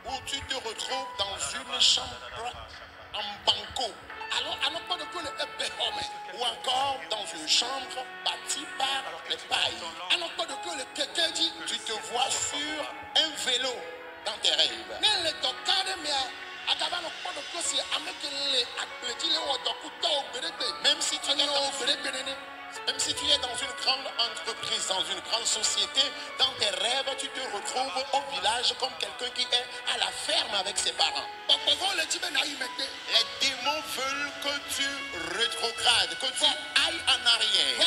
où tu te retrouves dans une chambre en banco, ou encore dans une chambre bâtie par les pailles. Tu te vois sur un vélo dans tes rêves. Même si tu es dans une grande entreprise, dans une grande société, dans tes rêves, tu te retrouves au village comme quelqu'un qui est à la ferme avec ses parents. Les démons veulent que tu rétrogrades, que tu ailles en arrière.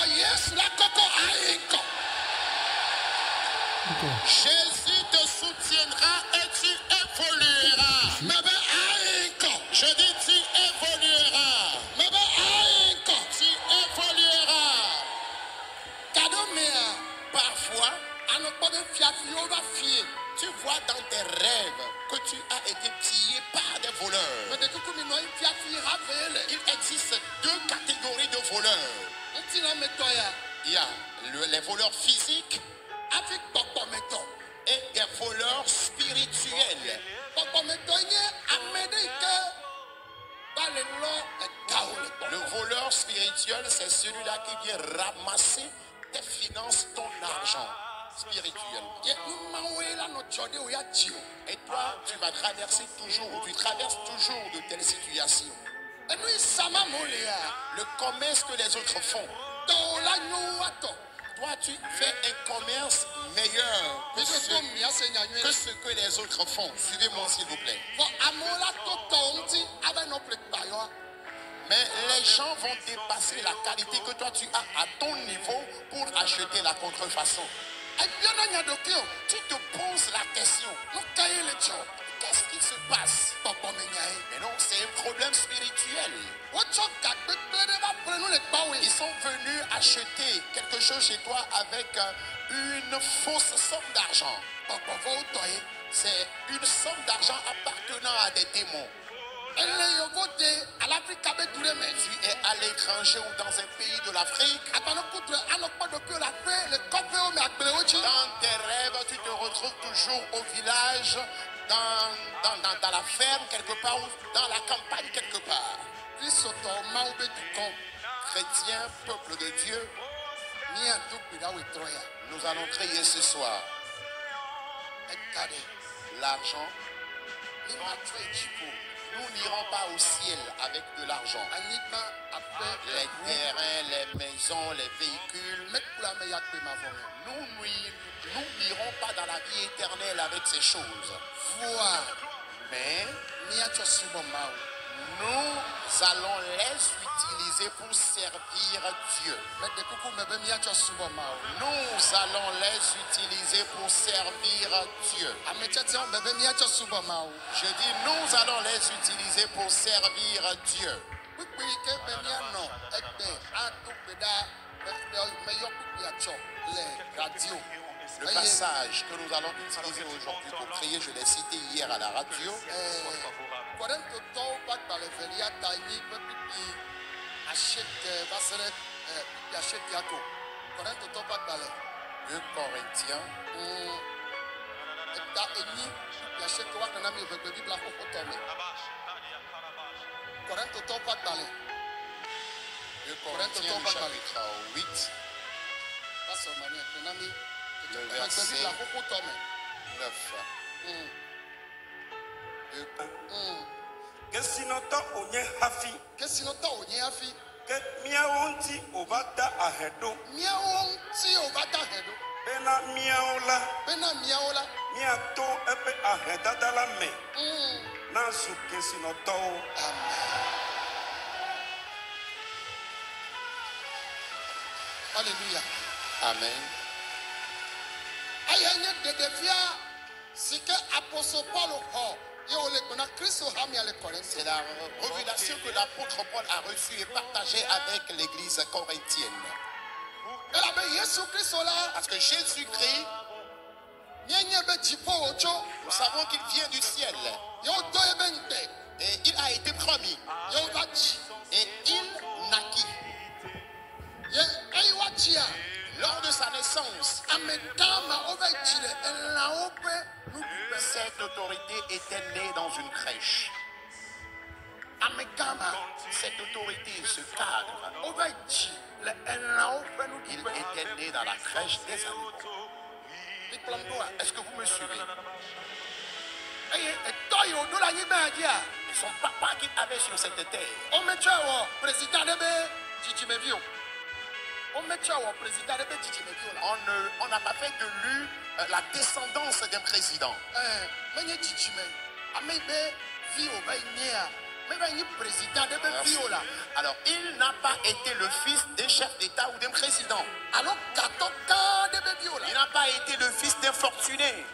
Jésus te soutiendra et tu évolueras. Je dis tu évolueras. Tu évolueras. Parfois, tu vois dans tes rêves que tu as été pillé par des voleurs. Il existe deux catégories de voleurs. Il y a les voleurs physiques et des voleurs spirituels. Le voleur spirituel, c'est celui-là qui vient ramasser tes finances, ton argent spirituel. Et toi, tu vas traverser toujours, ou tu traverses toujours de telles situations. Le commerce que les autres font, toi, tu fais un commerce meilleur que ce que les autres font. Suivez-moi, s'il vous plaît. Mais les gens vont dépasser la qualité que toi tu as à ton niveau pour acheter la contrefaçon. Tu te poses la question, qu'est-ce qui se passe? Mais non, c'est un problème spirituel. Ils sont venus acheter quelque chose chez toi avec une fausse somme d'argent. C'est une somme d'argent appartenant à des démons. Tu es à l'étranger ou dans un pays de l'Afrique. Dans tes rêves, tu te retrouves toujours au village, dans la ferme quelque part ou dans la campagne quelque part. Chrétiens, peuple de Dieu, nous allons crier ce soir. L'argent, nous n'irons pas au ciel avec de l'argent. Les terrains, les maisons, les véhicules. Nous n'irons pas dans la vie éternelle avec ces choses. Mais nous allons les utiliser pour servir Dieu. Nous allons les utiliser pour servir Dieu. Je dis, nous allons les utiliser pour servir Dieu. Le passage que nous allons utiliser aujourd'hui pour prier, je l'ai cité hier à la radio. 2 Corinthiens. 2 Corinthiens chapitre 8. Le verset 9. Que miaonti ovada ahedo. Bena miaola. Miato epe ahedada la me. Nasu kesinoto. Amen. Alléluia. Amen. C'est la révélation que l'apôtre Paul a reçue et partagée avec l'église corinthienne. Parce que Jésus-Christ, nous savons qu'il vient du ciel. Et il a été promis. Et il naquit. Lors de sa naissance, cette autorité était née dans une crèche. Cette autorité, ce cadre, il était né dans la crèche des animaux. Est-ce que vous me suivez? Et son papa qui avait sur cette terre. On n'a pas fait de lui la descendance d'un président. Alors, il n'a pas été le fils d'un chef d'État ou d'un président. Il n'a pas été le fils d'un fortuné.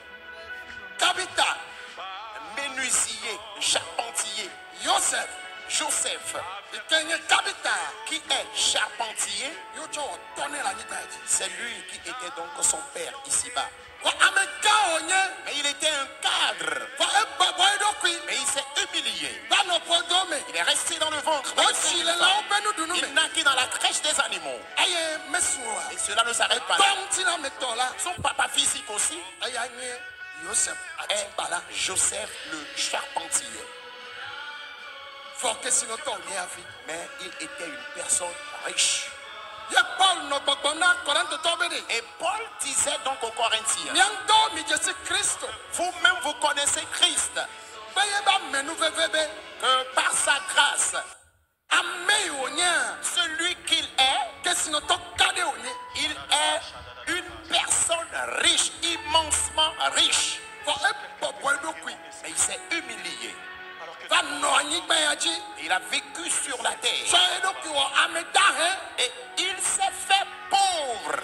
Kabita, menuisier, charpentier. Joseph, qui est charpentier, c'est lui qui était donc son père ici-bas. Mais il était un cadre. Mais il s'est humilié. Il est resté dans le ventre. Il naquit dans la crèche des animaux. Et cela ne s'arrête pas là. Son papa physique aussi est Joseph le charpentier. Mais il était une personne riche. Et Paul disait donc aux Corinthiens, vous-même vous connaissez Christ, que par sa grâce, celui qu'il est, il est une personne riche, immensement riche. Mais il s'est humilié. Il a vécu sur la terre. Et il s'est fait pauvre.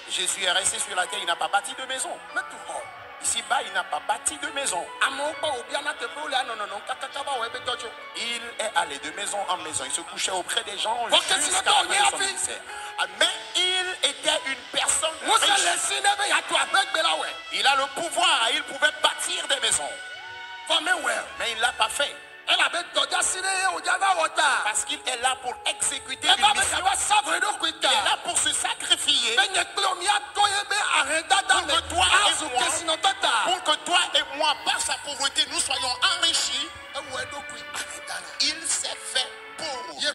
Jésus est resté sur la terre, il n'a pas bâti de maison. Ici-bas, il n'a pas bâti de maison. Il est allé de maison en maison. Il se couchait auprès des gens jusqu'à la fin de son ministère. Mais il était une personne riche. Il a le pouvoir, il pouvait bâtir des maisons. Mais il ne l'a pas fait. Parce qu'il est là pour exécuter une mission. Il est là pour se sacrifier. Pour que toi et moi, par sa pauvreté, nous soyons enrichis. Il s'est fait pauvre.